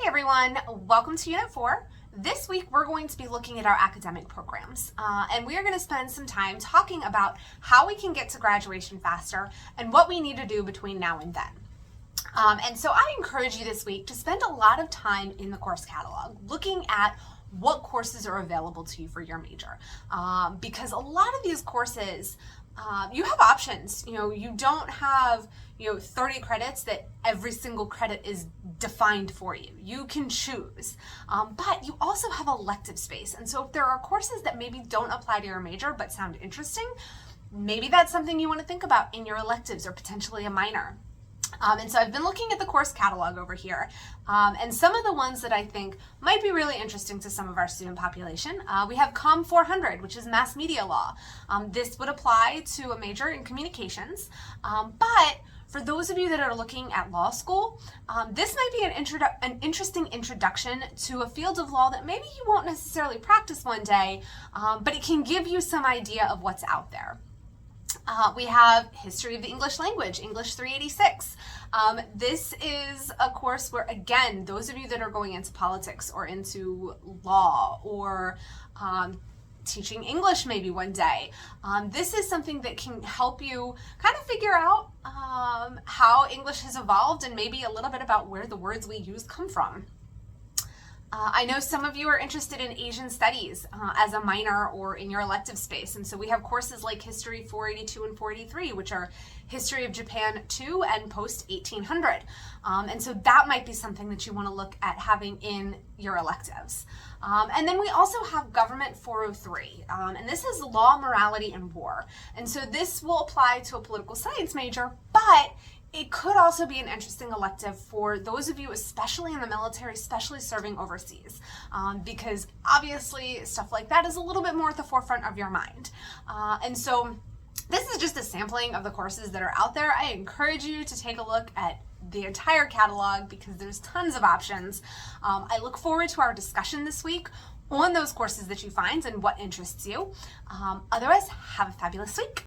Hey everyone, welcome to Unit 4. This week we're going to be looking at our academic programs and we are going to spend some time talking about how we can get to graduation faster and what we need to do between now and then. And so I encourage you this week to spend a lot of time in the course catalog looking at what courses are available to you for your major, because a lot of these courses you have options. You don't have 30 credits that every single credit is defined for you. You can choose, but you also have elective space. And so if there are courses that maybe don't apply to your major but sound interesting, maybe that's something you want to think about in your electives or potentially a minor. And so I've been looking at the course catalog over here, and some of the ones that I think might be really interesting to some of our student population. We have COM 400, which is Mass Media Law. This would apply to a major in communications, but for those of you that are looking at law school, this might be an interesting introduction to a field of law that maybe you won't necessarily practice one day, but it can give you some idea of what's out there. We have History of the English Language, English 386. This is a course where, again, those of you that are going into politics or into law or teaching English maybe one day, this is something that can help you kind of figure out how English has evolved and maybe a little bit about where the words we use come from. I know some of you are interested in Asian studies as a minor or in your elective space, and so we have courses like History 482 and 483, which are History of Japan 2 and post 1800. And so that might be something that you want to look at having in your electives. And then we also have Government 403, and this is Law, Morality, and War. And so this will apply to a political science major, but it could also be an interesting elective for those of you, especially in the military, especially serving overseas, because obviously stuff like that is a little bit more at the forefront of your mind. And so this is just a sampling of the courses that are out there. I encourage you to take a look at the entire catalog because there's tons of options. I look forward to our discussion this week on those courses that you find and what interests you. Otherwise, have a fabulous week.